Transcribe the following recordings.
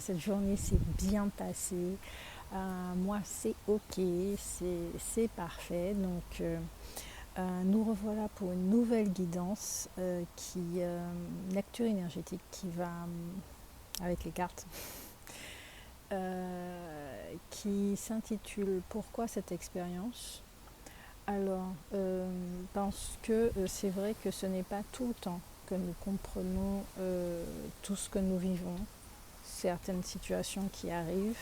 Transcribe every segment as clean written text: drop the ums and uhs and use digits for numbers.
cette journée s'est bien passée. Moi, c'est ok, c'est parfait. Donc, nous revoilà pour une nouvelle guidance, lecture énergétique qui va avec les cartes, qui s'intitule Pourquoi cette expérience? Alors, parce que c'est vrai que ce n'est pas tout le temps que nous comprenons tout ce que nous vivons, certaines situations qui arrivent,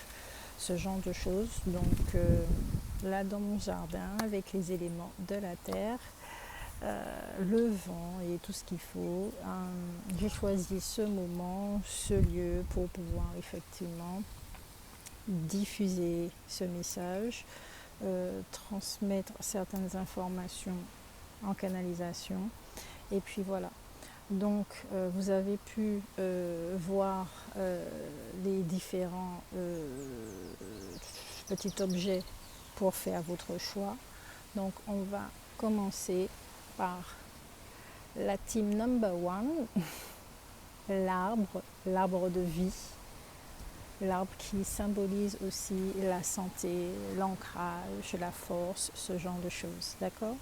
ce genre de choses. Donc là, dans mon jardin, avec les éléments de la terre, le vent et tout ce qu'il faut, j'ai choisi ce moment, ce lieu pour pouvoir effectivement diffuser ce message, transmettre certaines informations en canalisation. Et puis voilà. Donc vous avez pu voir les différents petits objets pour faire votre choix. Donc on va commencer par la team number one, l'arbre de vie. L'arbre qui symbolise aussi la santé, l'ancrage, la force, ce genre de choses, d'accord?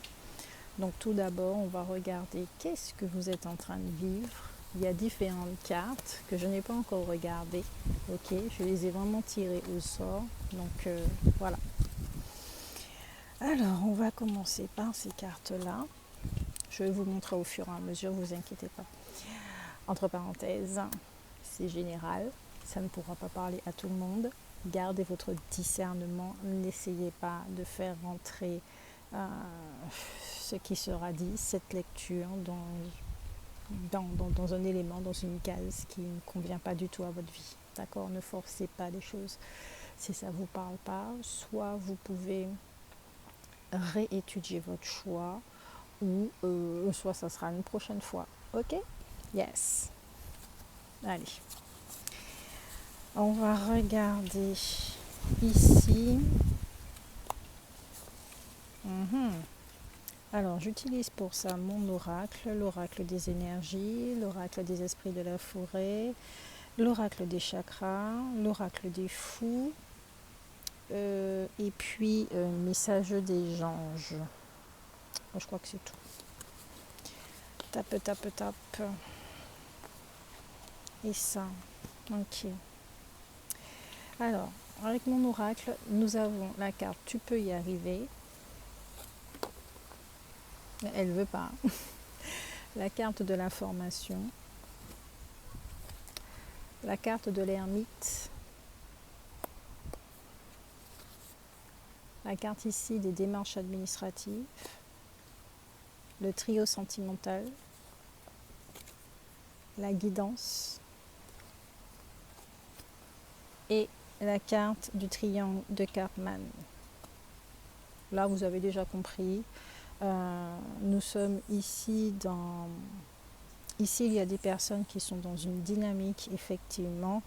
Donc tout d'abord, on va regarder qu'est-ce que vous êtes en train de vivre. Il y a différentes cartes que je n'ai pas encore regardées, ok? Je les ai vraiment tirées au sort, donc voilà. Alors, on va commencer par ces cartes-là. Je vais vous montrer au fur et à mesure, ne vous inquiétez pas. Entre parenthèses, c'est général. Ça ne pourra pas parler à tout le monde. Gardez votre discernement. N'essayez pas de faire rentrer ce qui sera dit, cette lecture, dans un élément, dans une case qui ne convient pas du tout à votre vie. D'accord? Ne forcez pas les choses. Si ça ne vous parle pas, soit vous pouvez réétudier votre choix, ou soit ça sera une prochaine fois. Ok? Yes. Allez. On va regarder ici. Alors, j'utilise pour ça mon oracle, l'oracle des énergies, l'oracle des esprits de la forêt, l'oracle des chakras, l'oracle des fous, et puis message des anges. Je crois que c'est tout. Tape, tape, tape. Et ça. Ok. Alors, avec mon oracle, nous avons la carte Tu peux y arriver. Elle ne veut pas. La carte de l'information. La carte de l'ermite. La carte ici des démarches administratives. Le trio sentimental. La guidance. Et la carte du triangle de Cartman. Là, vous avez déjà compris. Nous sommes ici dans... Ici, il y a des personnes qui sont dans une dynamique, effectivement,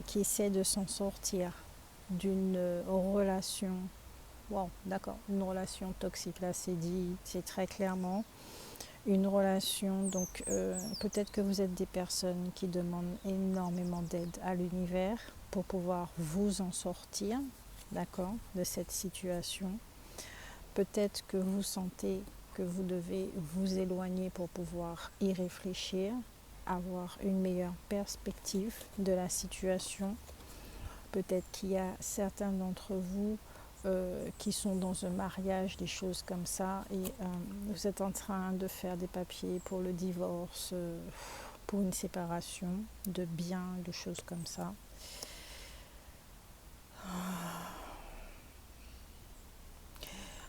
qui essaient de s'en sortir d'une relation... Wow, d'accord, une relation toxique. Là, c'est dit, c'est très clairement une relation. Donc, peut-être que vous êtes des personnes qui demandent énormément d'aide à l'univers pour pouvoir vous en sortir, d'accord, de cette situation. Peut-être que vous sentez que vous devez vous éloigner pour pouvoir y réfléchir, avoir une meilleure perspective de la situation. Peut-être qu'il y a certains d'entre vous qui sont dans un mariage, des choses comme ça, et vous êtes en train de faire des papiers pour le divorce, pour une séparation de biens, de choses comme ça.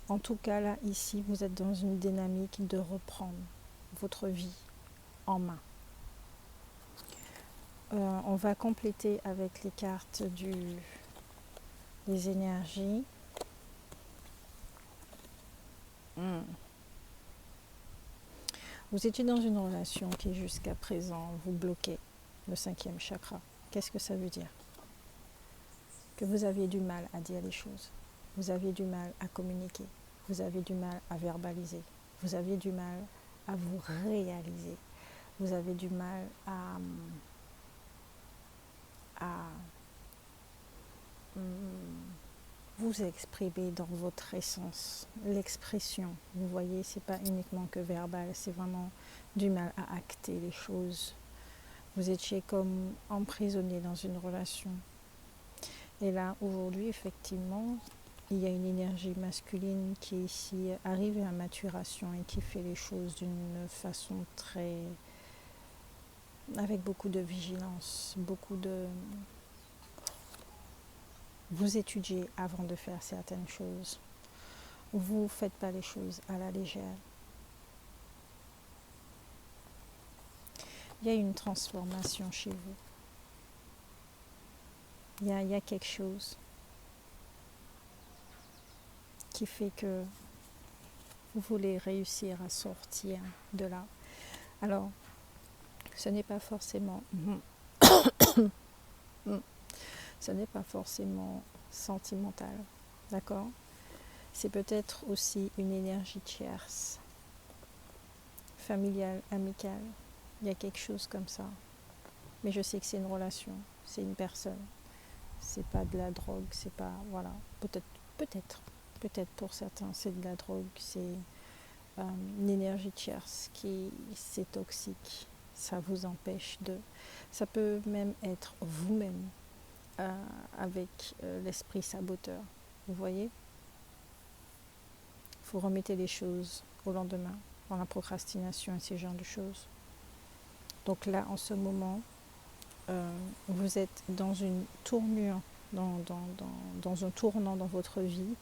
En tout cas, là, ici, vous êtes dans une dynamique de reprendre votre vie en main. On va compléter avec les cartes des énergies. Vous étiez dans une relation qui jusqu'à présent vous bloquait le 5e chakra. Qu'est-ce que ça veut dire? Que vous aviez du mal à dire les choses. Vous aviez du mal à communiquer. Vous aviez du mal à verbaliser. Vous aviez du mal à vous réaliser. Vous avez du mal à vous exprimer dans votre essence. L'expression, vous voyez, c'est pas uniquement que verbal, c'est vraiment du mal à acter les choses. Vous étiez comme emprisonné dans une relation. Et là, aujourd'hui, effectivement, il y a une énergie masculine qui est ici arrivée à maturation et qui fait les choses d'une façon très... avec beaucoup de vigilance, beaucoup de... Vous étudiez avant de faire certaines choses. Vous ne faites pas les choses à la légère. Il y a une transformation chez vous. Il y a quelque chose qui fait que vous voulez réussir à sortir de là. Alors, ce n'est pas forcément... ce n'est pas forcément sentimental, d'accord? C'est peut-être aussi une énergie tierce, familiale, amicale. Il y a quelque chose comme ça. Mais je sais que c'est une relation, c'est une personne. C'est pas de la drogue, c'est pas... Voilà, peut-être pour certains, c'est de la drogue, c'est une énergie tierce qui... c'est toxique. Ça vous empêche de... Ça peut même être vous-même avec l'esprit saboteur. Vous voyez? Vous remettez les choses au lendemain, dans la procrastination et ce genre de choses. Donc là, en ce moment, vous êtes dans une tournure, dans un tournant dans votre vie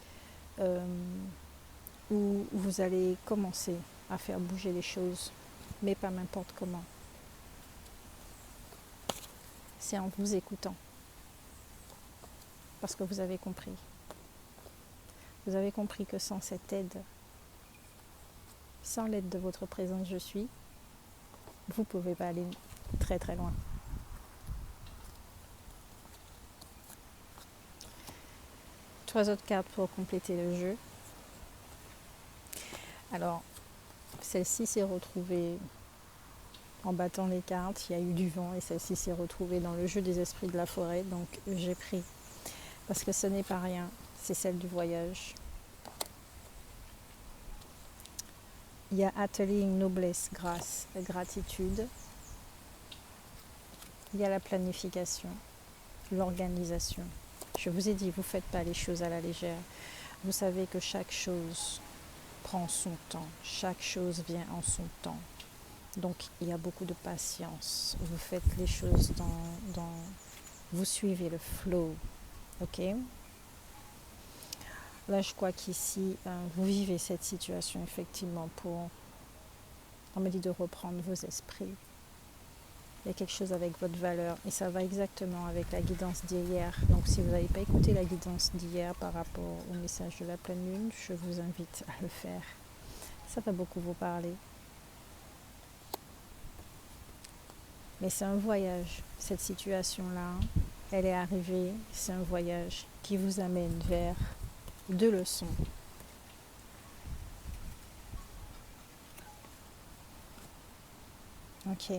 où vous allez commencer à faire bouger les choses, mais pas n'importe comment. C'est en vous écoutant. Parce que vous avez compris. Vous avez compris que sans cette aide, sans l'aide de votre présence je suis, vous ne pouvez pas aller très très loin. Trois autres cartes pour compléter le jeu. Alors, celle-ci s'est retrouvée en battant les cartes, il y a eu du vent et celle-ci s'est retrouvée dans le jeu des esprits de la forêt, donc j'ai pris. Parce que ce n'est pas rien, c'est celle du voyage. Il y a atelier, noblesse, grâce, gratitude. Il y a la planification, l'organisation. Je vous ai dit, vous ne faites pas les choses à la légère. Vous savez que chaque chose prend son temps, chaque chose vient en son temps. Donc il y a beaucoup de patience. Vous faites les choses vous suivez le flow, ok? Là, je crois qu'ici, vous vivez cette situation effectivement pour, on me dit de reprendre vos esprits. Il y a quelque chose avec votre valeur et ça va exactement avec la guidance d'hier. Donc si vous n'avez pas écouté la guidance d'hier par rapport au message de la pleine lune, je vous invite à le faire. Ça va beaucoup vous parler. Mais c'est un voyage, cette situation-là, elle est arrivée, c'est un voyage qui vous amène vers deux leçons. Ok.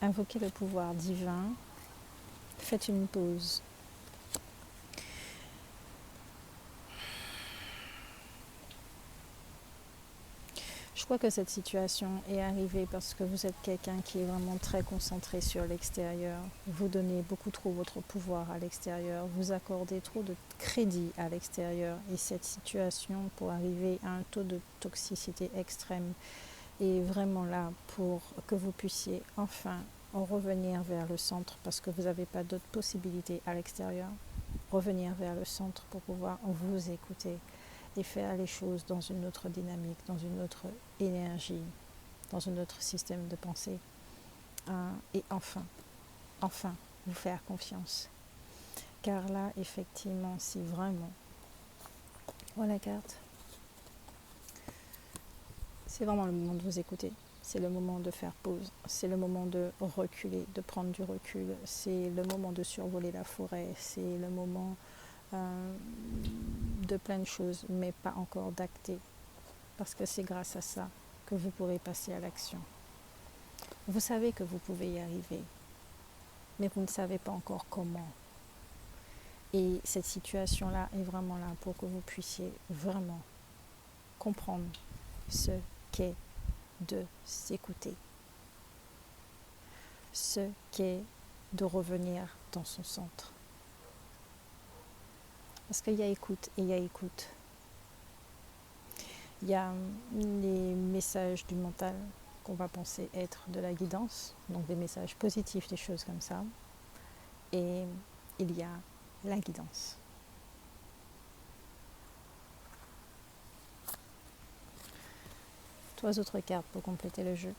Invoquez le pouvoir divin. Faites une pause. Je crois que cette situation est arrivée parce que vous êtes quelqu'un qui est vraiment très concentré sur l'extérieur. Vous donnez beaucoup trop votre pouvoir à l'extérieur. Vous accordez trop de crédit à l'extérieur. Et cette situation, pour arriver à un taux de toxicité extrême, est vraiment là pour que vous puissiez enfin revenir vers le centre parce que vous n'avez pas d'autres possibilités à l'extérieur. Revenir vers le centre pour pouvoir vous écouter et faire les choses dans une autre dynamique, dans une autre énergie, dans un autre système de pensée. Et enfin, vous faire confiance. Car là, effectivement, si vraiment... Voilà la carte. C'est vraiment le moment de vous écouter. C'est le moment de faire pause. C'est le moment de reculer, de prendre du recul. C'est le moment de survoler la forêt. C'est le moment de plein de choses, mais pas encore d'acter. Parce que c'est grâce à ça que vous pourrez passer à l'action. Vous savez que vous pouvez y arriver. mais vous ne savez pas encore comment. Et cette situation-là est vraiment là pour que vous puissiez vraiment comprendre ce qu'est de s'écouter, ce qu'est de revenir dans son centre. Parce qu'il y a écoute et il y a écoute. Il y a les messages du mental qu'on va penser être de la guidance, donc des messages positifs, des choses comme ça. Et il y a la guidance. Trois autres cartes pour compléter le jeu.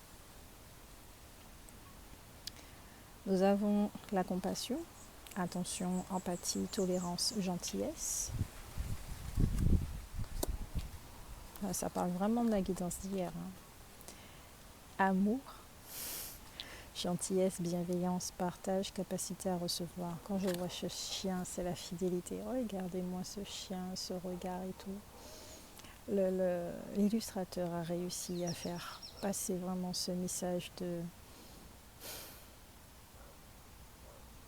Nous avons la compassion, attention, empathie, tolérance, gentillesse. Ça parle vraiment de la guidance d'hier. Amour, gentillesse, bienveillance, partage, capacité à recevoir. Quand je vois ce chien, c'est la fidélité. Regardez-moi ce chien, ce regard et tout. L'illustrateur a réussi à faire passer vraiment ce message de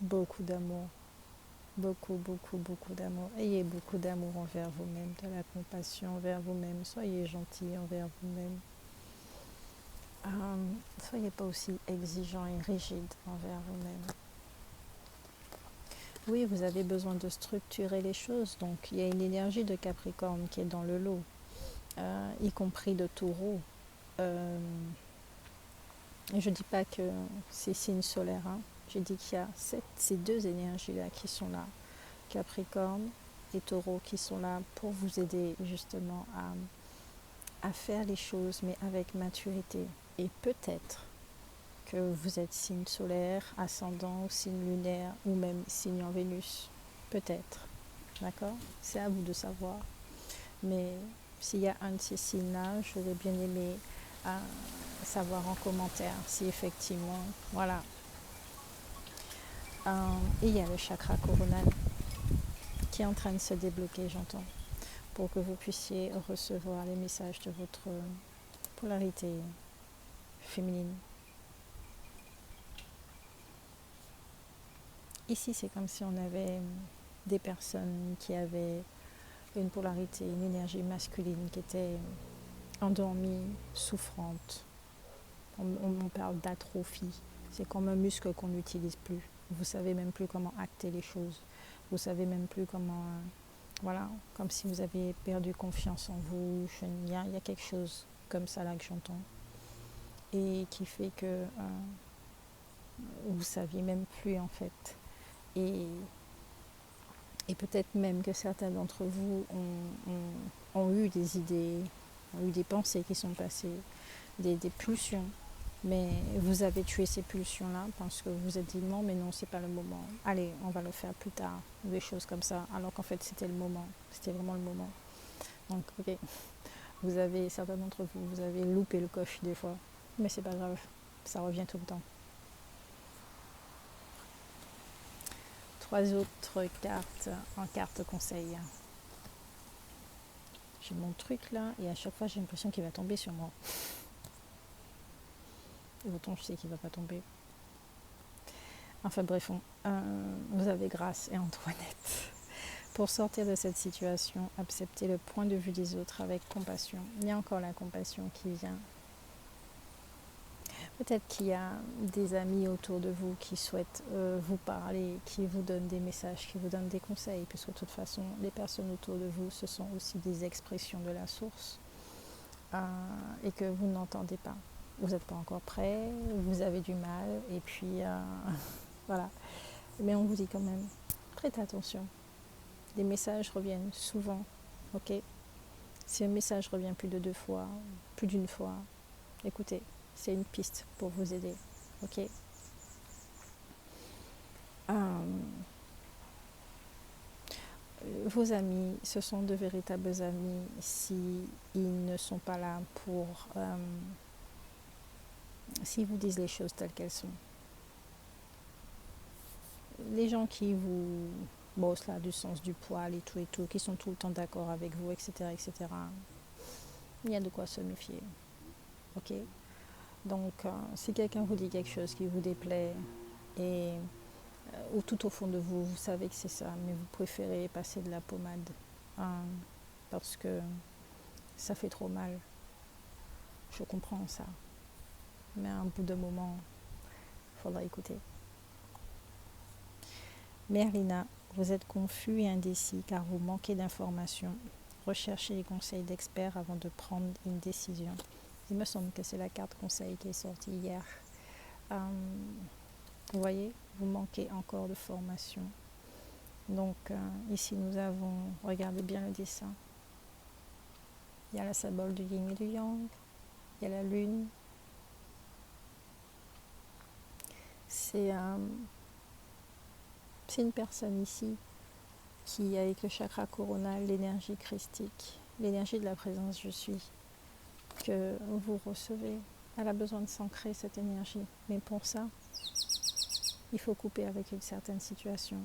beaucoup d'amour. Beaucoup d'amour. Ayez beaucoup d'amour envers vous-même, de la compassion envers vous-même. Soyez gentil envers vous-même. Soyez pas aussi exigeant et rigide envers vous-même. Oui, vous avez besoin de structurer les choses. Donc, il y a une énergie de Capricorne qui est dans le lot, y compris de Taureau. Je ne dis pas que c'est signe solaire. Je dis qu'il y a ces deux énergies-là qui sont là. Capricorne et Taureau qui sont là pour vous aider justement à faire les choses, mais avec maturité. Et peut-être que vous êtes signe solaire, ascendant, ou signe lunaire, ou même signe en Vénus. Peut-être. D'accord? C'est à vous de savoir. Mais s'il y a un de ces signes-là, j'aurais bien aimé savoir en commentaire si effectivement, voilà. Et il y a le chakra coronal qui est en train de se débloquer, j'entends, pour que vous puissiez recevoir les messages de votre polarité féminine. Ici, c'est comme si on avait des personnes qui avaient une polarité, une énergie masculine qui était endormie, souffrante. On parle d'atrophie. C'est comme un muscle qu'on n'utilise plus. Vous savez même plus comment acter les choses. Vous savez même plus comment... voilà, comme si vous aviez perdu confiance en vous. Il y a quelque chose comme ça là que j'entends. Et qui fait que vous saviez même plus en fait. Et peut-être même que certains d'entre vous ont eu des idées, ont eu des pensées qui sont passées, des pulsions. Mais vous avez tué ces pulsions-là parce que vous vous êtes dit non, mais non, c'est pas le moment. Allez, on va le faire plus tard. Des choses comme ça. Alors qu'en fait, c'était le moment. C'était vraiment le moment. Donc, ok. Vous avez, certains d'entre vous, vous avez loupé le coche des fois. Mais c'est pas grave. Ça revient tout le temps. Trois autres cartes en carte conseil. J'ai mon truc là et à chaque fois j'ai l'impression qu'il va tomber sur moi. Et autant je sais qu'il ne va pas tomber. Enfin bref, vous avez Grâce et Antoinette. Pour sortir de cette situation, accepter le point de vue des autres avec compassion. Il y a encore la compassion qui vient. Peut-être qu'il y a des amis autour de vous qui souhaitent vous parler, qui vous donnent des messages, qui vous donnent des conseils, puisque de toute façon, les personnes autour de vous, ce sont aussi des expressions de la source et que vous n'entendez pas. Vous n'êtes pas encore prêt, vous avez du mal, et puis voilà. Mais on vous dit quand même, prêtez attention. Les messages reviennent souvent, ok? Si un message revient plus de 2 fois, plus d'une fois, écoutez, c'est une piste pour vous aider, ok? Vos amis, ce sont de véritables amis si ils ne sont pas là pour... s'ils vous disent les choses telles qu'elles sont. Les gens qui vous bossent là du sens du poil et tout, qui sont tout le temps d'accord avec vous, etc., il y a de quoi se méfier, ok? Donc, si quelqu'un vous dit quelque chose qui vous déplaît et ou tout au fond de vous, vous savez que c'est ça, mais vous préférez passer de la pommade parce que ça fait trop mal. Je comprends ça. Mais à un bout d'un moment, il faudra écouter. Merlina, vous êtes confus et indécis car vous manquez d'informations. Recherchez les conseils d'experts avant de prendre une décision. Il me semble que c'est la carte conseil qui est sortie hier. Vous voyez, vous manquez encore de formation. Donc ici nous avons, regardez bien le dessin. Il y a la symbole du yin et du yang. Il y a la lune. C'est une personne ici qui, avec le chakra coronal, l'énergie christique, l'énergie de la présence je suis, que vous recevez. Elle a besoin de s'ancrer cette énergie. Mais pour ça, il faut couper avec une certaine situation.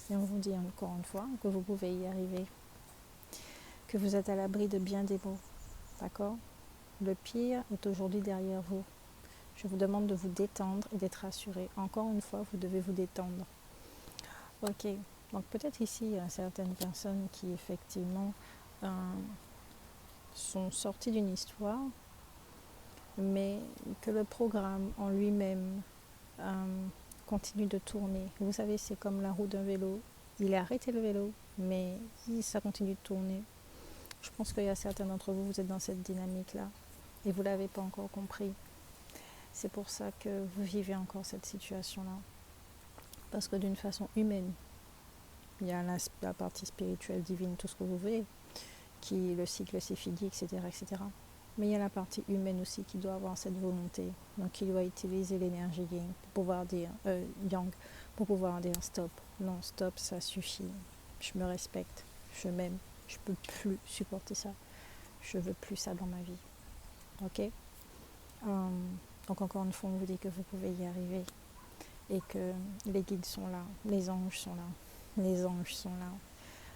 Et on vous dit encore une fois que vous pouvez y arriver. Que vous êtes à l'abri de bien des mots. D'accord ? Le pire est aujourd'hui derrière vous. Je vous demande de vous détendre et d'être rassuré. Encore une fois, vous devez vous détendre. Ok. Donc peut-être ici, il y a certaines personnes qui effectivement sont sorties d'une histoire, mais que le programme en lui-même continue de tourner. Vous savez, c'est comme la roue d'un vélo. Il a arrêté le vélo, mais ça continue de tourner. Je pense qu'il y a certains d'entre vous, vous êtes dans cette dynamique-là et vous ne l'avez pas encore compris. C'est pour ça que vous vivez encore cette situation-là. Parce que d'une façon humaine, il y a la partie spirituelle, divine, tout ce que vous voulez, qui le cycle s'est fini, etc., etc. Mais il y a la partie humaine aussi qui doit avoir cette volonté. Donc il doit utiliser l'énergie yin pour pouvoir dire yang, pour pouvoir dire stop. Non, stop, ça suffit. Je me respecte, je m'aime, je peux plus supporter ça. Je veux plus ça dans ma vie. Ok. Donc encore une fois, on vous dit que vous pouvez y arriver et que les guides sont là, les anges sont là, les anges sont là.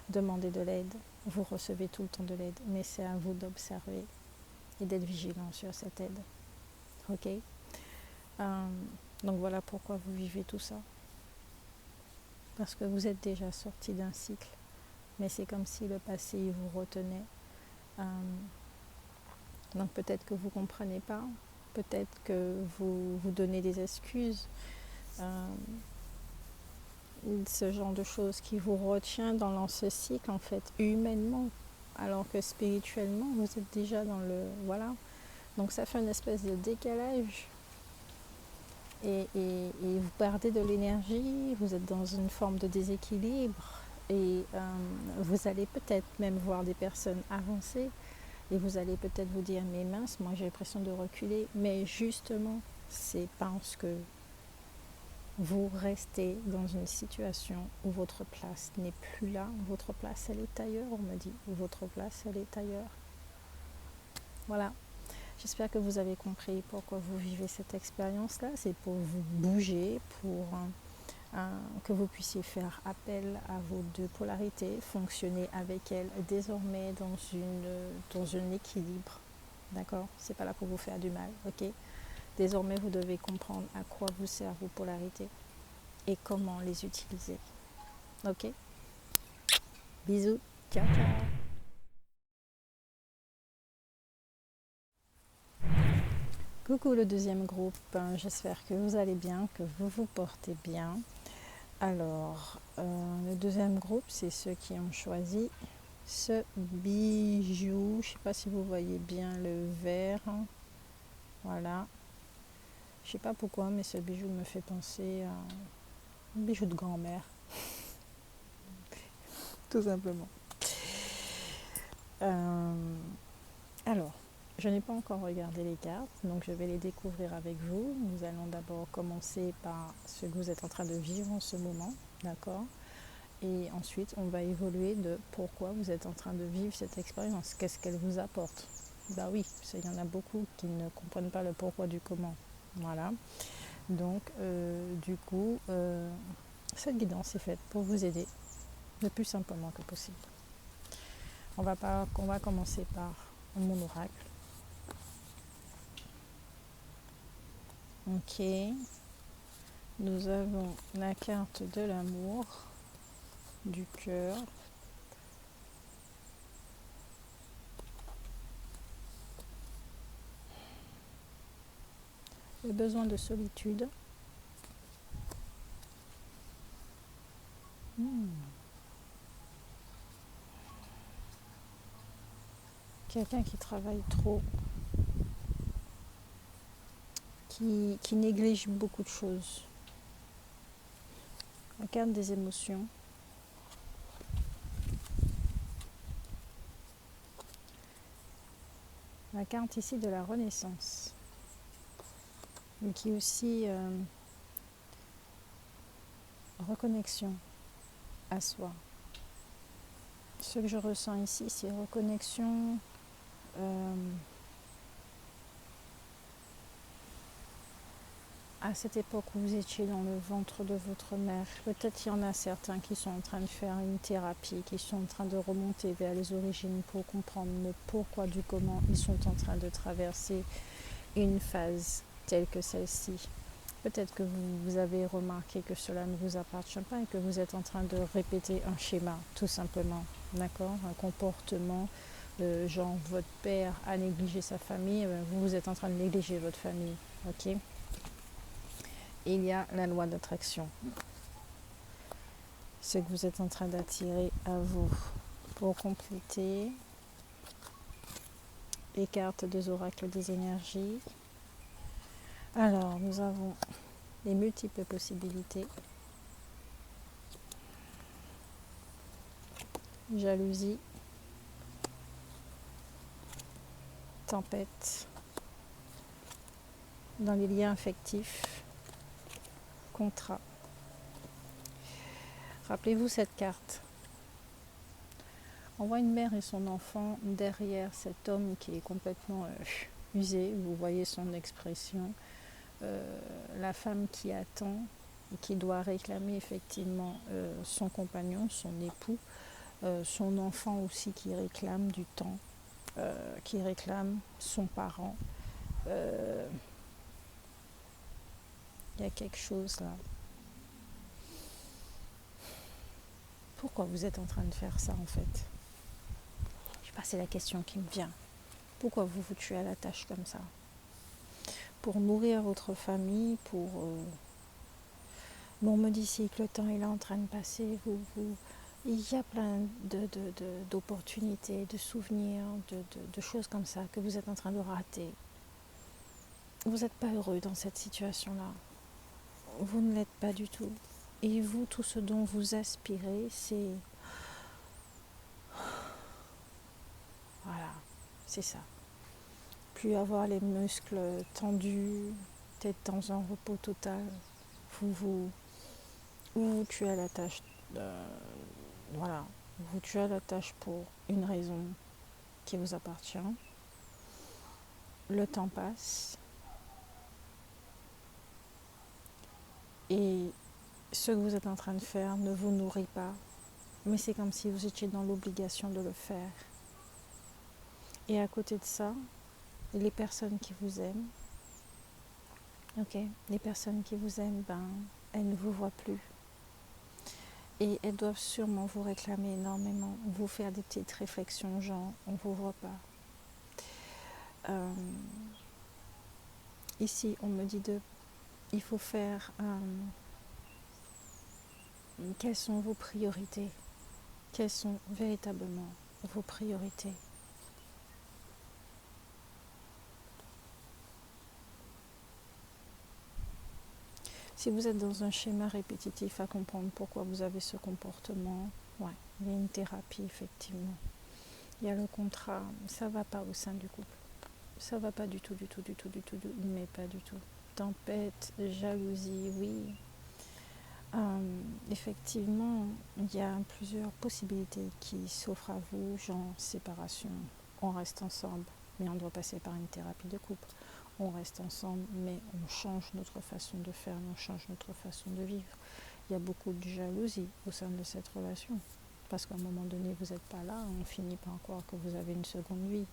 Demandez de l'aide, vous recevez tout le temps de l'aide, mais c'est à vous d'observer et d'être vigilant sur cette aide. Ok. Donc voilà pourquoi vous vivez tout ça. Parce que vous êtes déjà sorti d'un cycle, mais c'est comme si le passé vous retenait. Donc peut-être que vous ne comprenez pas, peut-être que vous vous donnez des excuses. Ce genre de choses qui vous retient dans ce cycle, en fait, humainement, alors que spirituellement, vous êtes déjà dans le... Voilà. Donc ça fait une espèce de décalage. Et vous perdez de l'énergie, vous êtes dans une forme de déséquilibre. Et vous allez peut-être même voir des personnes avancer. Et vous allez peut-être vous dire, mais mince, moi j'ai l'impression de reculer. Mais justement, c'est parce que vous restez dans une situation où votre place n'est plus là. Votre place, elle est ailleurs, on me dit. Votre place, elle est ailleurs. Voilà. J'espère que vous avez compris pourquoi vous vivez cette expérience-là. C'est pour vous bouger, pour que vous puissiez faire appel à vos deux polarités, fonctionner avec elles désormais dans un équilibre. D'accord ? C'est pas là pour vous faire du mal, ok ? Désormais, vous devez comprendre à quoi vous servent vos polarités et comment les utiliser. Ok ? Bisous. Ciao, ciao. Coucou le deuxième groupe. J'espère que vous allez bien, que vous vous portez bien. Alors, le deuxième groupe, c'est ceux qui ont choisi ce bijou. Je ne sais pas si vous voyez bien le vert. Voilà. Je ne sais pas pourquoi, mais ce bijou me fait penser à un bijou de grand-mère. Tout simplement. Alors, je n'ai pas encore regardé les cartes, donc je vais les découvrir avec vous. Nous allons d'abord commencer par ce que vous êtes en train de vivre en ce moment, d'accord ? Et ensuite, on va évoluer de pourquoi vous êtes en train de vivre cette expérience. Qu'est-ce qu'elle vous apporte ? Bah oui, il y en a beaucoup qui ne comprennent pas le pourquoi du comment. Voilà. Donc, du coup, cette guidance est faite pour vous aider le plus simplement que possible. On va commencer par mon oracle. Ok. Nous avons la carte de l'amour, du cœur. Le besoin de solitude. Quelqu'un qui travaille trop, qui néglige beaucoup de choses. La carte des émotions. La carte ici de la renaissance, mais qui est aussi reconnexion à soi. Ce que je ressens ici, c'est reconnexion à cette époque où vous étiez dans le ventre de votre mère. Peut-être qu'il y en a certains qui sont en train de faire une thérapie, qui sont en train de remonter vers les origines pour comprendre le pourquoi du comment ils sont en train de traverser une phase telle que celle-ci. Peut-être que vous avez remarqué que cela ne vous appartient pas et que vous êtes en train de répéter un schéma, tout simplement, d'accord ? Un comportement, genre votre père a négligé sa famille, vous êtes en train de négliger votre famille, ok ? Il y a la loi d'attraction. Ce que vous êtes en train d'attirer à vous. Pour compléter, les cartes des oracles des énergies. Alors, nous avons les multiples possibilités. Jalousie. Tempête. Dans les liens affectifs. Contrat. Rappelez-vous cette carte. On voit une mère et son enfant derrière cet homme qui est complètement usé. Vous voyez son expression. La femme qui attend et qui doit réclamer effectivement son compagnon, son époux, son enfant aussi qui réclame du temps, qui réclame son parent. Il y a quelque chose là. Pourquoi vous êtes en train de faire ça en fait ? Je sais pas, c'est la question qui me vient. Pourquoi vous vous tuez à la tâche comme ça ? Pour nourrir votre famille, pour... Mais on me dit si que le temps il est en train de passer, il y a plein d'opportunités, de souvenirs, de choses comme ça que vous êtes en train de rater. Vous n'êtes pas heureux dans cette situation-là. Vous ne l'êtes pas du tout. Et vous, tout ce dont vous aspirez, c'est... Voilà, c'est ça. Plus avoir les muscles tendus, tête dans un repos total. Vous tuez à la tâche. Voilà, vous tuez à la tâche pour une raison qui vous appartient. Le temps passe. Et ce que vous êtes en train de faire ne vous nourrit pas. Mais c'est comme si vous étiez dans l'obligation de le faire. Et à côté de ça, les personnes qui vous aiment, les personnes qui vous aiment, elles ne vous voient plus. Et elles doivent sûrement vous réclamer énormément, vous faire des petites réflexions, genre, on ne vous voit pas. Ici, on me dit il faut faire, quelles sont vos priorités ? Quelles sont véritablement vos priorités ? Si vous êtes dans un schéma répétitif à comprendre pourquoi vous avez ce comportement, ouais, il y a une thérapie effectivement. Il y a le contrat, ça ne va pas au sein du couple. Ça ne va pas du tout, mais pas du tout. Tempête, jalousie, oui. Effectivement, il y a plusieurs possibilités qui s'offrent à vous, genre séparation, on reste ensemble, mais on doit passer par une thérapie de couple. On reste ensemble, mais on change notre façon de faire, on change notre façon de vivre. Il y a beaucoup de jalousie au sein de cette relation, parce qu'à un moment donné, vous n'êtes pas là, on finit par croire que vous avez une seconde vie.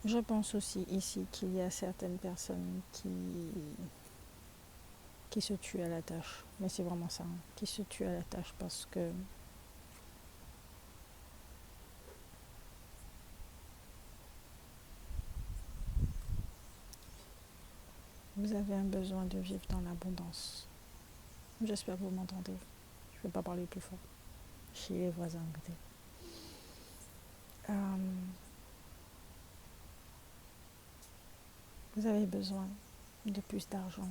Je pense aussi ici qu'il y a certaines personnes qui se tuent à la tâche. Mais c'est vraiment ça, hein, qui se tuent à la tâche parce que vous avez un besoin de vivre dans l'abondance. J'espère que vous m'entendez. Je ne vais pas parler plus fort. Chez les voisins à côté. Vous avez besoin de plus d'argent,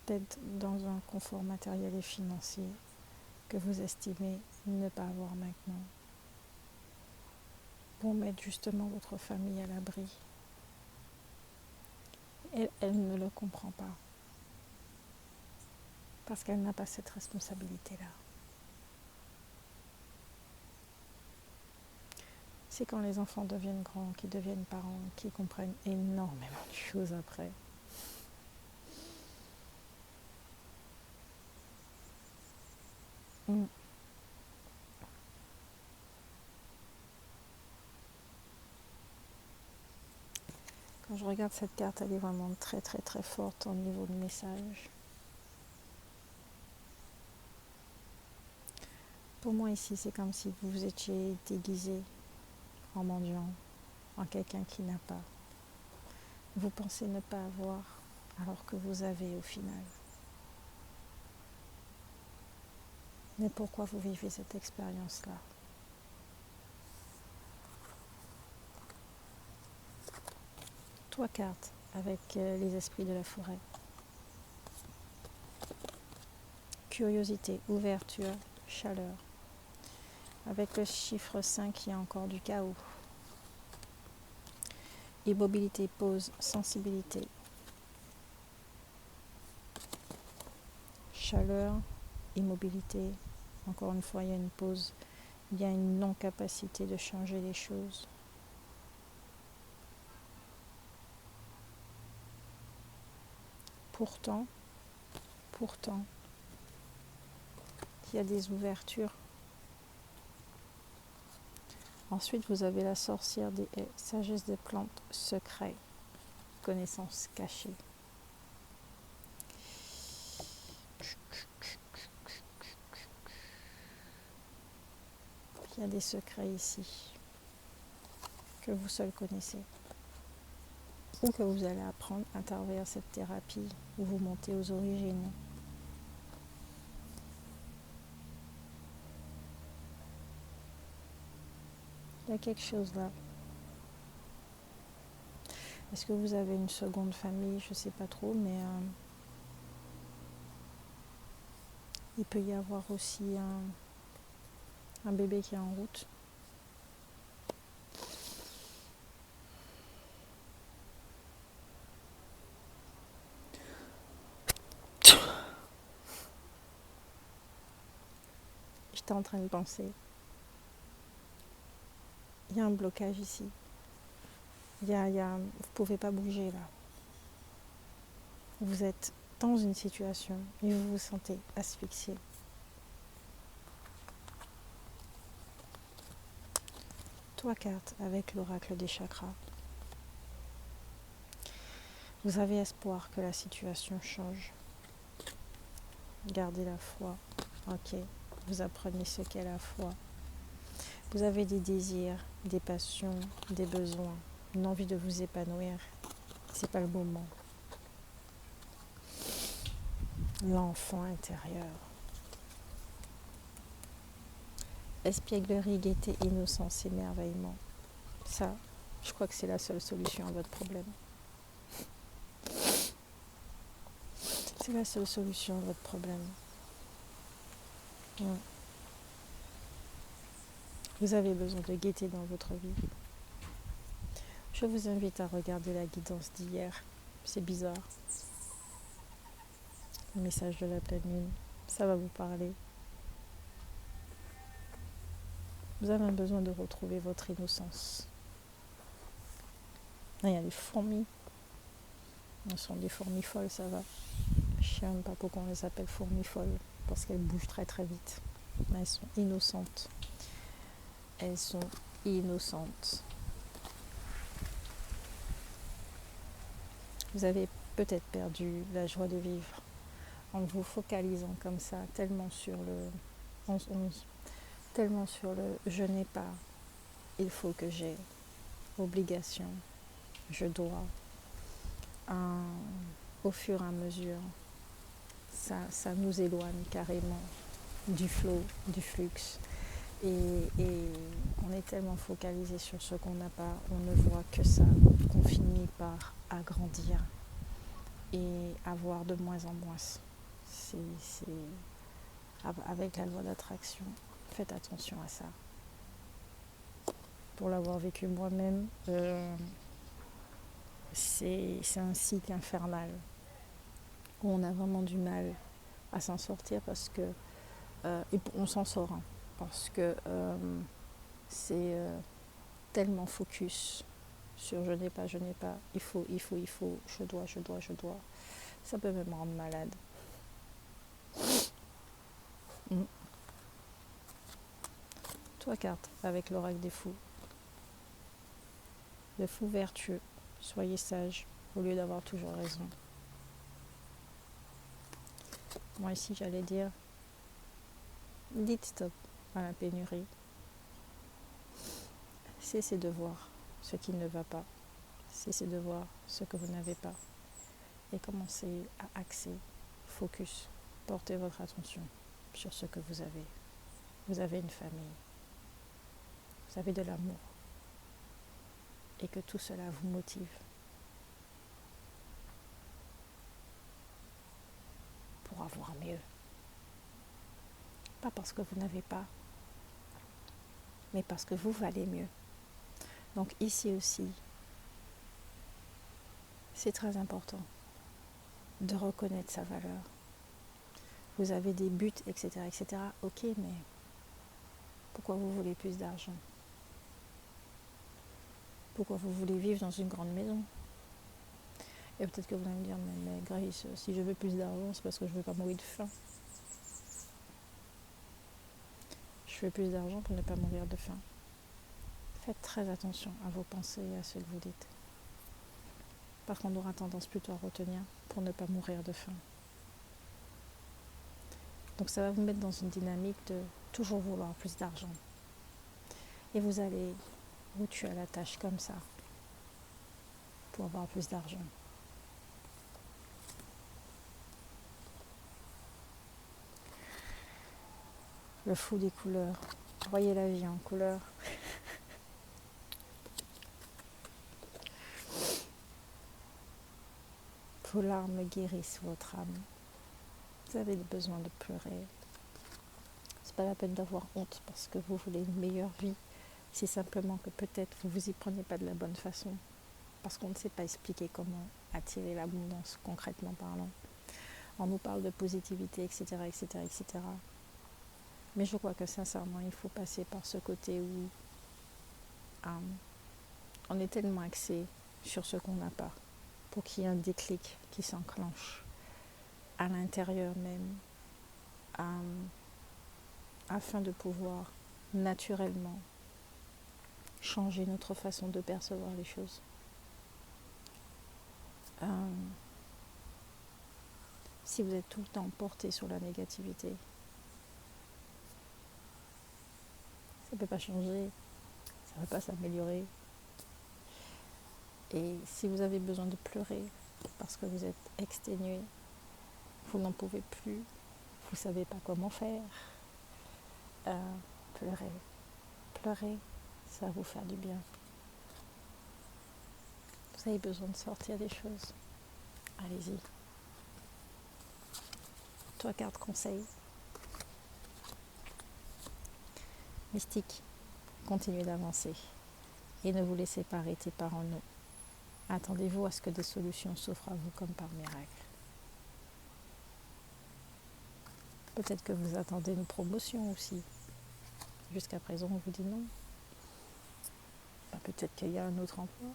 d'être dans un confort matériel et financier que vous estimez ne pas avoir maintenant, pour mettre justement votre famille à l'abri. Elle ne le comprend pas, parce qu'elle n'a pas cette responsabilité-là. C'est quand les enfants deviennent grands, qu'ils deviennent parents, qu'ils comprennent énormément de choses après. Quand je regarde cette carte, elle est vraiment très très très forte au niveau de message. Pour moi ici, c'est comme si vous étiez déguisé en mendiant, en quelqu'un qui n'a pas. Vous pensez ne pas avoir alors que vous avez au final. Mais pourquoi vous vivez cette expérience-là? Trois cartes avec les esprits de la forêt. Curiosité, ouverture, chaleur. Avec le chiffre 5, il y a encore du chaos. Immobilité, pause, sensibilité. Chaleur, immobilité. Encore une fois, il y a une pause. Il y a une non-capacité de changer les choses. Pourtant, il y a des ouvertures. Ensuite, vous avez la sorcière des haies, sagesse des plantes, secret, connaissance cachée. Il y a des secrets ici que vous seul connaissez ou que vous allez apprendre à travers cette thérapie où vous montez aux origines. Il y a quelque chose là. Est-ce que vous avez une seconde famille? Je ne sais pas trop, mais il peut y avoir aussi un bébé qui est en route. J'étais en train de penser. Il y a un blocage ici. Vous ne pouvez pas bouger là. Vous êtes dans une situation et vous vous sentez asphyxié. Trois cartes avec l'oracle des chakras. Vous avez espoir que la situation change. Gardez la foi. Ok, vous apprenez ce qu'est la foi. Vous avez des désirs, des passions, des besoins, une envie de vous épanouir. C'est pas le moment. L'enfant intérieur. Espièglerie, gaieté, innocence, émerveillement. Ça, je crois que c'est la seule solution à votre problème. C'est la seule solution à votre problème. Vous avez besoin de gaieté dans votre vie. Je vous invite à regarder la guidance d'hier. C'est bizarre. Le message de la pleine lune, ça va vous parler. Vous avez besoin de retrouver votre innocence. Là, il y a des fourmis. Ce sont des fourmis folles, ça va. Je ne sais même pas pourquoi on les appelle fourmis folles, parce qu'elles bougent très très vite. Mais elles sont innocentes. Elles sont innocentes. Vous avez peut-être perdu la joie de vivre en vous focalisant comme ça, tellement sur le 11-11, tellement sur le je n'ai pas, il faut que j'ai, obligation, je dois. Au fur et à mesure, ça nous éloigne carrément du flow, du flux. Et on est tellement focalisé sur ce qu'on n'a pas, on ne voit que ça, qu'on finit par agrandir et avoir de moins en moins. C'est avec la loi d'attraction, faites attention à ça. Pour l'avoir vécu moi-même, c'est un cycle infernal où on a vraiment du mal à s'en sortir parce que et on s'en sort parce que c'est tellement focus sur je n'ai pas, il faut, je dois. Ça peut même rendre malade. Toi, carte avec l'oracle des fous. Le fou vertueux, soyez sage au lieu d'avoir toujours raison. Moi ici, j'allais dire, dites stop à la pénurie. Cessez de voir ce qui ne va pas. Cessez de voir ce que vous n'avez pas. Et commencez à axer, focus, portez votre attention sur ce que vous avez. Vous avez une famille. Vous avez de l'amour. Et que tout cela vous motive pour avoir mieux. Pas parce que vous n'avez pas, mais parce que vous valez mieux. Donc ici aussi, c'est très important de reconnaître sa valeur. Vous avez des buts, etc., etc. Ok, mais pourquoi vous voulez plus d'argent? Pourquoi vous voulez vivre dans une grande maison? Et peut-être que vous allez me dire, mais Grace, si je veux plus d'argent, c'est parce que je ne veux pas mourir de faim. Je veux plus d'argent pour ne pas mourir de faim. Faites très attention à vos pensées et à ce que vous dites. Parce qu'on aura tendance plutôt à retenir pour ne pas mourir de faim. Donc ça va vous mettre dans une dynamique de toujours vouloir plus d'argent. Et vous allez vous tuer à la tâche comme ça pour avoir plus d'argent. Le fou des couleurs. Voyez la vie en couleurs. Vos larmes guérissent votre âme. Vous avez besoin de pleurer. C'est pas la peine d'avoir honte parce que vous voulez une meilleure vie. C'est simplement que peut-être vous vous y prenez pas de la bonne façon. Parce qu'on ne sait pas expliquer comment attirer l'abondance concrètement parlant. On nous parle de positivité, etc., etc., etc. Mais je crois que sincèrement, il faut passer par ce côté où on est tellement axé sur ce qu'on n'a pas pour qu'il y ait un déclic qui s'enclenche à l'intérieur même afin de pouvoir naturellement changer notre façon de percevoir les choses. Si vous êtes tout le temps porté sur la négativité, ça ne peut pas changer, ça ne va pas s'améliorer. Et si vous avez besoin de pleurer parce que vous êtes exténué, vous n'en pouvez plus, vous ne savez pas comment faire, pleurez, ça va vous faire du bien. Vous avez besoin de sortir des choses, allez-y. Toi, carte conseil. Mystique, continuez d'avancer et ne vous laissez pas arrêter par un non. Attendez-vous à ce que des solutions s'offrent à vous comme par miracle. Peut-être que vous attendez une promotion aussi. Jusqu'à présent, on vous dit non. Peut-être qu'il y a un autre emploi.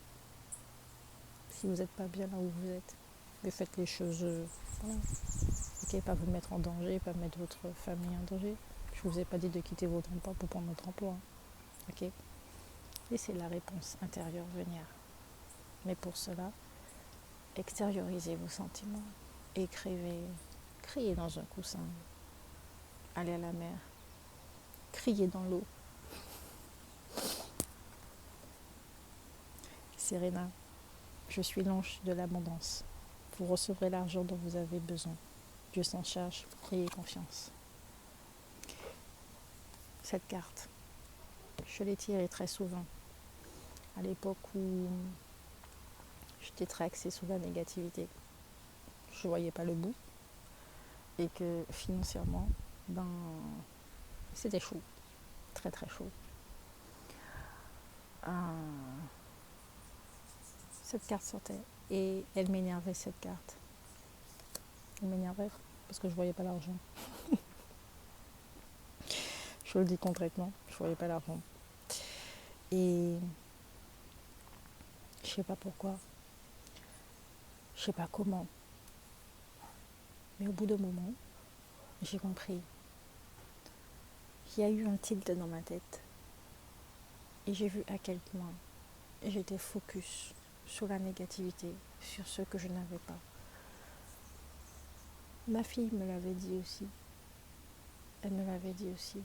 Si vous n'êtes pas bien là où vous êtes, mais faites les choses, voilà. Ok, pas vous mettre en danger, pas mettre votre famille en danger. Je ne vous ai pas dit de quitter votre emploi pour prendre notre emploi. Ok. Laissez la réponse intérieure venir. Mais pour cela, extériorisez vos sentiments. Écrivez, criez dans un coussin, allez à la mer, criez dans l'eau. Serena, je suis l'ange de l'abondance. Vous recevrez l'argent dont vous avez besoin. Dieu s'en charge, ayez confiance. Cette carte, je l'ai tirée très souvent. À l'époque où j'étais très axée sur la négativité. Je ne voyais pas le bout. Et que financièrement, c'était chaud. Très très chaud. Cette carte sortait et elle m'énervait, cette carte. Elle m'énervait parce que je ne voyais pas l'argent. Je le dis concrètement, je ne voyais pas l'argent. Et je ne sais pas pourquoi, je ne sais pas comment. Mais au bout d'un moment, j'ai compris. Il y a eu un tilt dans ma tête. Et j'ai vu à quel point j'étais focus sur la négativité, sur ce que je n'avais pas. Ma fille me l'avait dit aussi. Elle me l'avait dit aussi.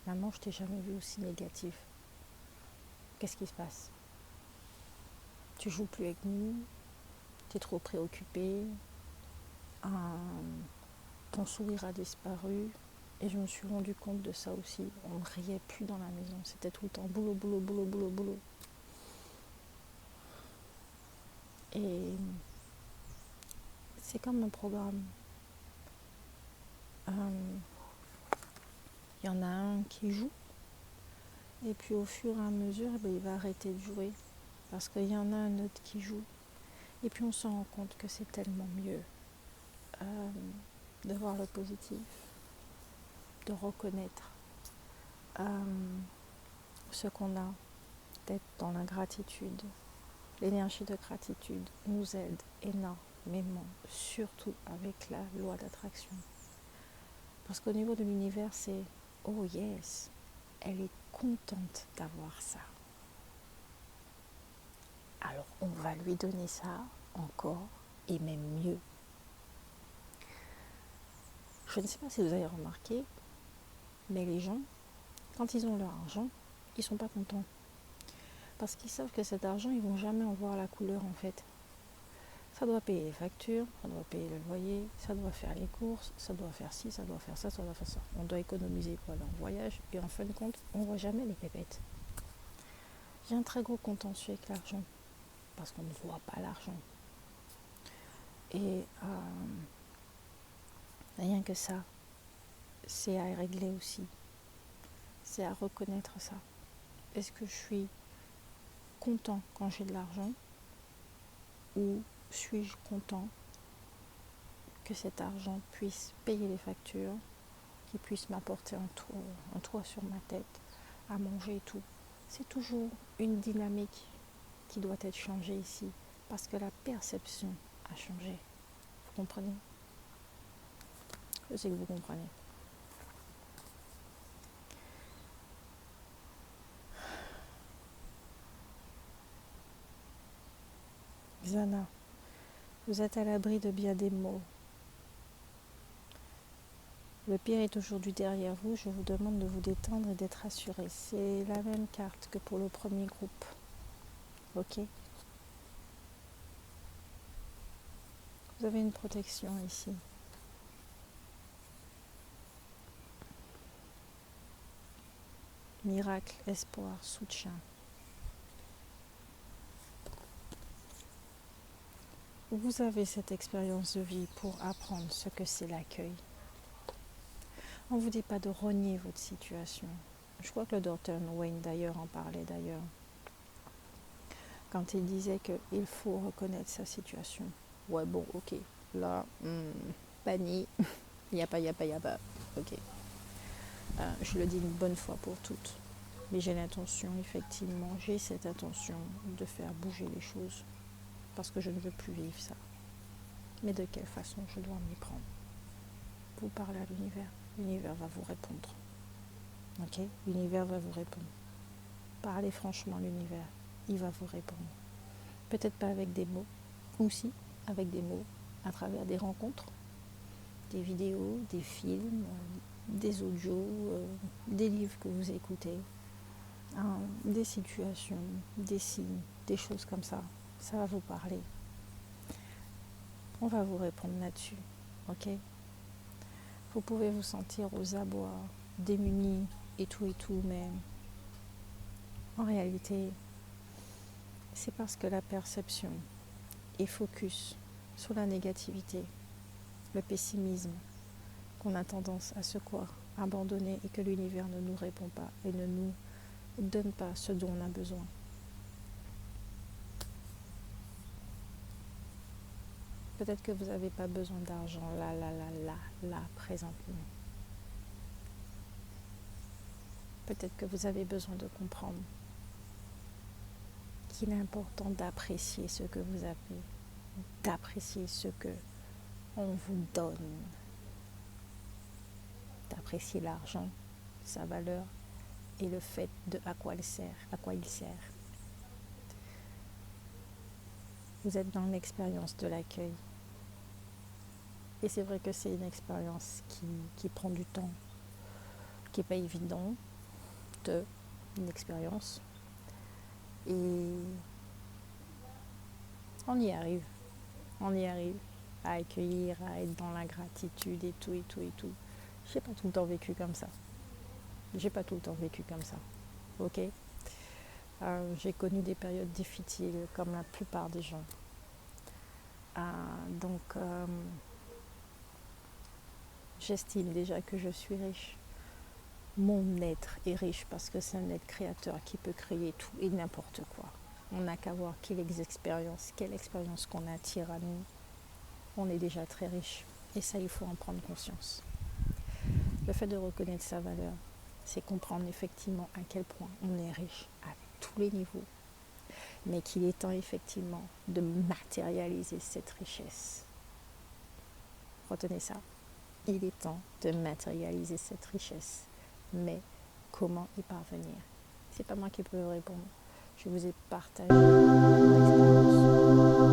Maman, je t'ai jamais vue aussi négative. Qu'est-ce qui se passe? Tu joues plus avec nous, tu es trop préoccupée, ton sourire a disparu. Et je me suis rendu compte de ça aussi. On ne riait plus dans la maison, c'était tout le temps boulot, boulot, boulot, boulot, boulot. Et c'est comme un programme. Il y en a un qui joue, et puis au fur et à mesure, il va arrêter de jouer, parce qu'il y en a un autre qui joue. Et puis on se rend compte que c'est tellement mieux de voir le positif, de reconnaître ce qu'on a, d'être dans la gratitude. L'énergie de gratitude nous aide énormément, surtout avec la loi d'attraction. Parce qu'au niveau de l'univers, c'est « oh yes », elle est contente d'avoir ça. Alors on va lui donner ça encore et même mieux. Je ne sais pas si vous avez remarqué, mais les gens, quand ils ont leur argent, ils ne sont pas contents. Parce qu'ils savent que cet argent, ils ne vont jamais en voir la couleur en fait. Ça doit payer les factures, ça doit payer le loyer, ça doit faire les courses, ça doit faire ci, ça doit faire ça, ça doit faire ça. On doit économiser pour aller en voyage et en fin de compte, on ne voit jamais les pépettes. J'ai un très gros contentieux avec l'argent parce qu'on ne voit pas l'argent. Et rien que ça, c'est à régler aussi. C'est à reconnaître ça. Est-ce que je suis content quand j'ai de l'argent ou suis-je content que cet argent puisse payer les factures, qu'il puisse m'apporter un toit sur ma tête, à manger et tout. C'est toujours une dynamique qui doit être changée ici parce que la perception a changé. Vous comprenez? Je sais que vous comprenez. Xana, vous êtes à l'abri de bien des maux. Le pire est aujourd'hui derrière vous. Je vous demande de vous détendre et d'être rassuré. C'est la même carte que pour le premier groupe. Ok? Vous avez une protection ici. Miracle, espoir, soutien. Vous avez cette expérience de vie pour apprendre ce que c'est l'accueil. On ne vous dit pas de renier votre situation. Je crois que le docteur Wayne d'ailleurs en parlait d'ailleurs. Quand il disait qu'il faut reconnaître sa situation. Ouais bon ok, là, panier, il n'y a pas. Ok. Je le dis une bonne fois pour toutes. Mais j'ai l'intention, effectivement, j'ai cette intention de faire bouger les choses. Parce que je ne veux plus vivre ça. Mais de quelle façon je dois m'y prendre? Vous parlez à l'univers. L'univers va vous répondre. Ok? L'univers va vous répondre. Parlez franchement à l'univers. Il va vous répondre. Peut-être pas avec des mots. Ou si. avec des mots, à travers des rencontres, des vidéos, des films, des audios, des livres que vous écoutez, des situations, des signes, des choses comme ça. Ça va vous parler. On va vous répondre là-dessus, ok? Vous pouvez vous sentir aux abois, démunis et tout, mais en réalité, c'est parce que la perception est focus sur la négativité, le pessimisme, qu'on a tendance à se croire abandonné et que l'univers ne nous répond pas et ne nous donne pas ce dont on a besoin. Peut-être que vous n'avez pas besoin d'argent là, présentement. Peut-être que vous avez besoin de comprendre qu'il est important d'apprécier ce que vous avez, d'apprécier ce que on vous donne, d'apprécier l'argent, sa valeur et le fait de à quoi il sert. Vous êtes dans l'expérience de l'accueil. Et c'est vrai que c'est une expérience qui prend du temps, qui n'est pas évidente, une expérience. Et on y arrive à accueillir, à être dans la gratitude et tout. J'ai pas tout le temps vécu comme ça. Ok. J'ai connu des périodes difficiles comme la plupart des gens. Donc, j'estime déjà que je suis riche. Mon être est riche parce que c'est un être créateur qui peut créer tout et n'importe quoi. On n'a qu'à voir quelle expérience qu'on attire à nous. On est déjà très riche. Et ça, il faut en prendre conscience. Le fait de reconnaître sa valeur, c'est comprendre effectivement à quel point on est riche à tous les niveaux. Mais qu'il est temps effectivement de matérialiser cette richesse. Retenez ça. Il est temps de matérialiser cette richesse. Mais comment y parvenir? C'est pas moi qui peux vous répondre. Je vous ai partagé mon expérience.